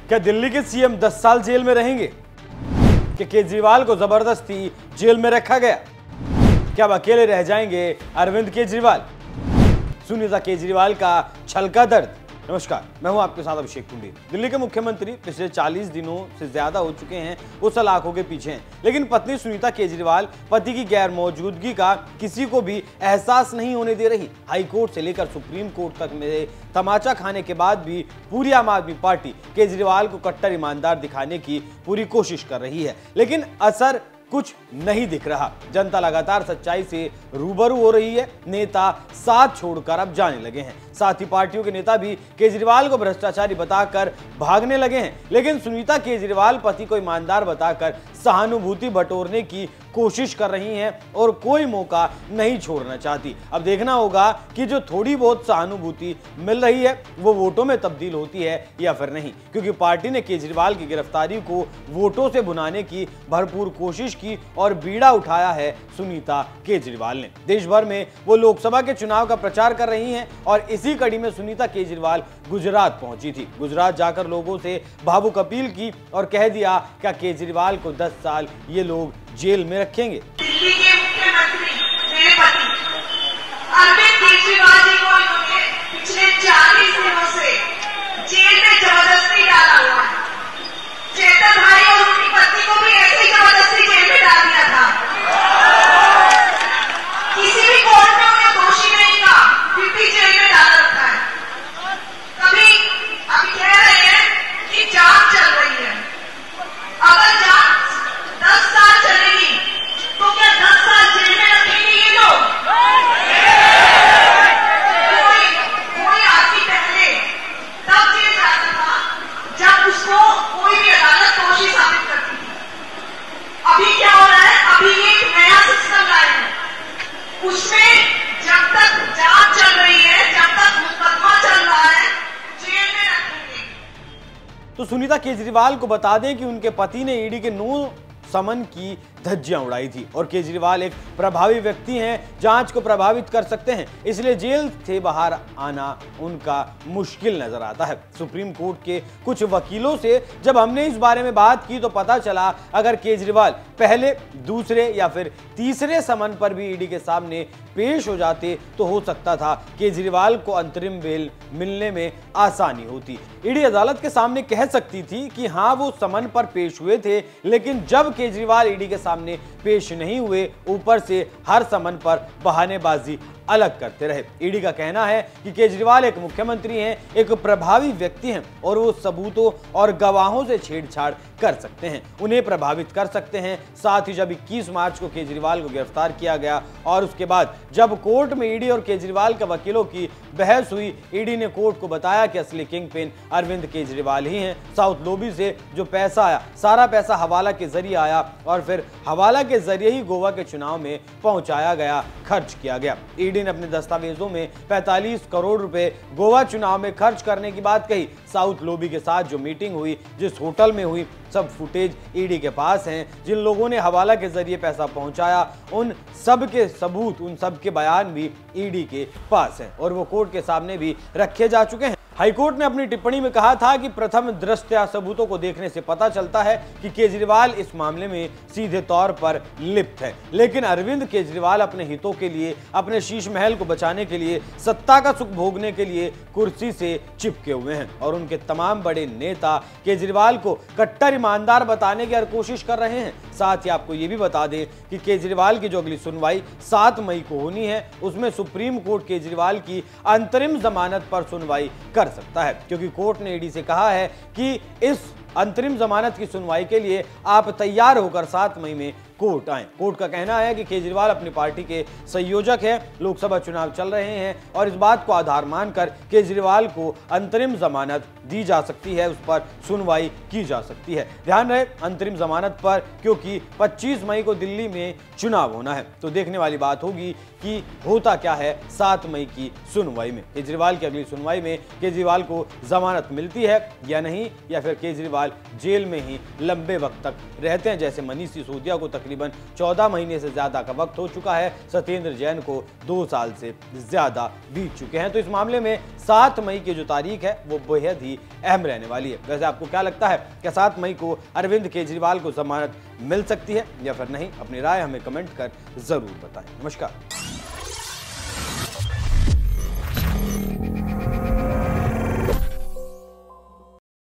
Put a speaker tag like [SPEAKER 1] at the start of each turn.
[SPEAKER 1] क्या दिल्ली के सीएम 10 साल जेल में रहेंगे? कि केजरीवाल को जबरदस्ती जेल में रखा गया? क्या अब अकेले रह जाएंगे अरविंद केजरीवाल? सुनीता केजरीवाल का छलका दर्द। नमस्कार, मैं हूं आपके साथ अभिषेक कुंडी। दिल्ली के मुख्यमंत्री पिछले 40 दिनों से ज्यादा हो चुके हैं वो सलाखों के पीछे हैं, लेकिन पत्नी सुनीता केजरीवाल पति की गैर मौजूदगी का किसी को भी एहसास नहीं होने दे रही। हाई कोर्ट से लेकर सुप्रीम कोर्ट तक में तमाचा खाने के बाद भी पूरी आम आदमी पार्टी केजरीवाल को कट्टर ईमानदार दिखाने की पूरी कोशिश कर रही है, लेकिन असर कुछ नहीं दिख रहा। जनता लगातार सच्चाई से रूबरू हो रही है। नेता साथ छोड़कर अब जाने लगे हैं। साथ ही पार्टियों के नेता भी केजरीवाल को भ्रष्टाचारी बताकर भागने लगे हैं, लेकिन सुनीता केजरीवाल पति को ईमानदार बताकर सहानुभूति बटोरने की कोशिश कर रही हैं और कोई मौका नहीं छोड़ना चाहती। अब देखना होगा कि जो थोड़ी बहुत सहानुभूति मिल रही है वो वोटों में तब्दील होती है या फिर नहीं, क्योंकि पार्टी ने केजरीवाल की गिरफ्तारी को वोटों से भुनाने की भरपूर कोशिश की और बीड़ा उठाया है सुनीता केजरीवाल ने। देश भर में वो लोकसभा के चुनाव का प्रचार कर रही हैं और इसी कड़ी में सुनीता केजरीवाल गुजरात पहुंची थी। गुजरात जाकर लोगों से भावुक अपील की और कह दिया क्या केजरीवाल को 10 साल ये लोग जेल में रखेंगे।
[SPEAKER 2] दिल्ली के मुख्यमंत्री मेरे पति अरविंद केजरीवाल जी को इन्होंने पिछले 40 दिनों से जेल में जबरदस्ती डाला हुआ है। चेतन भाई और उनकी पत्नी को भी ऐसे ही जबरदस्ती जेल में डाल दिया था। किसी भी कोर्ट ने उन्हें दोषी नहीं कहा, फिर भी जेल में डाल रखा है। कभी अभी कह रहे हैं कि जांच चल रही है। अगर जांच 10 साल चलेगी तो क्या 10 साल जेल में रखेंगे ये लोग? कोई आदमी पहले तब जेल जाता था जब उसको कोई भी अदालत दोषी साबित करती थी। अभी क्या हो रहा है? अभी एक नया सिस्टम लाए हैं, उसमें जब तक जांच चल रही है, जब तक मुकदमा चल रहा है, जेल में रखेंगे।
[SPEAKER 1] तो सुनीता केजरीवाल को बता दें कि उनके पति ने ईडी के 9 समन की धज्जियां उड़ाई थी और केजरीवाल एक प्रभावी व्यक्ति हैं, जांच को प्रभावित कर सकते हैं, इसलिए जेल से बाहर आना उनका मुश्किल नजर आता है। सुप्रीम कोर्ट के कुछ वकीलों से जब हमने इस बारे में बात की तो पता चला अगर केजरीवाल पहले, दूसरे या फिर तीसरे समन पर भी ईडी के सामने पेश हो जाते तो हो सकता था केजरीवाल को अंतरिम बेल मिलने में आसानी होती। ईडी अदालत के सामने कह सकती थी कि हाँ वो समन पर पेश हुए थे, लेकिन जब केजरीवाल ईडी के सामने पेश नहीं हुए, ऊपर से हर समन पर बहानेबाजी अलग करते रहे। ईडी का कहना है कि केजरीवाल एक मुख्यमंत्री हैं, एक प्रभावी व्यक्ति हैं और वो सबूतों और गवाहों से छेड़छाड़ कर सकते हैं, उन्हें प्रभावित कर सकते हैं। साथ ही जब 21 मार्च को केजरीवाल को गिरफ्तार किया गया और उसके बाद जब कोर्ट में ईडी और केजरीवाल के वकीलों की बहस हुई, ईडी ने कोर्ट को बताया कि असली किंग पिन अरविंद केजरीवाल ही हैं। साउथ लॉबी से जो पैसा आया, सारा पैसा हवाला के जरिए आया और फिर हवाला के जरिए ही गोवा के चुनाव में पहुंचाया गया, खर्च किया गया। ईडी ने अपने दस्तावेजों में 45 करोड़ रुपए गोवा चुनाव में खर्च करने की बात कही। साउथ लॉबी के साथ जो मीटिंग हुई, जिस होटल में हुई, सब फुटेज ईडी के पास हैं। जिन लोगों ने हवाला के जरिए पैसा पहुंचाया, उन सब के सबूत, उन सब के बयान भी ईडी के पास हैं और वो कोर्ट के सामने भी रखे जा चुके हैं। हाईकोर्ट ने अपनी टिप्पणी में कहा था कि प्रथम दृष्टया सबूतों को देखने से पता चलता है कि केजरीवाल इस मामले में सीधे तौर पर लिप्त है, लेकिन अरविंद केजरीवाल अपने हितों के लिए, अपने शीश महल को बचाने के लिए, सत्ता का सुख भोगने के लिए कुर्सी से चिपके हुए हैं और उनके तमाम बड़े नेता केजरीवाल को कट्टर ईमानदार बताने की हर कोशिश कर रहे हैं। साथ ही आपको ये भी बता दें कि केजरीवाल की जो अगली सुनवाई 7 मई को होनी है, उसमें सुप्रीम कोर्ट केजरीवाल की अंतरिम जमानत पर सुनवाई कर सकता है, क्योंकि कोर्ट ने ईडी से कहा है कि इस अंतरिम जमानत की सुनवाई के लिए आप तैयार होकर 7 मई में कोर्ट आए। कोर्ट का कहना है कि केजरीवाल अपनी पार्टी के संयोजक हैं, लोकसभा चुनाव चल रहे हैं और इस बात को आधार मानकर केजरीवाल को अंतरिम जमानत दी जा सकती है, उस पर सुनवाई की जा सकती है। ध्यान रहे अंतरिम जमानत पर, क्योंकि 25 मई को दिल्ली में चुनाव होना है, तो देखने वाली बात होगी कि होता क्या है 7 मई की सुनवाई में। केजरीवाल की अगली सुनवाई में केजरीवाल को जमानत मिलती है या नहीं, या फिर केजरीवाल जेल में ही लंबे वक्त तक रहते हैं, जैसे मनीष सिसोदिया को तकरीबन 14 महीने से ज्यादा का वक्त हो चुका है। सत्येंद्र जैन को 2 साल से ज्यादा बीत चुके हैं। तो इस मामले में 7 मई की जो तारीख है वो बेहद ही अहम रहने वाली है। वैसे आपको क्या लगता है, क्या 7 मई को अरविंद केजरीवाल को जमानत मिल सकती है या फिर नहीं? अपनी राय हमें कमेंट कर जरूर बताएं। नमस्कार।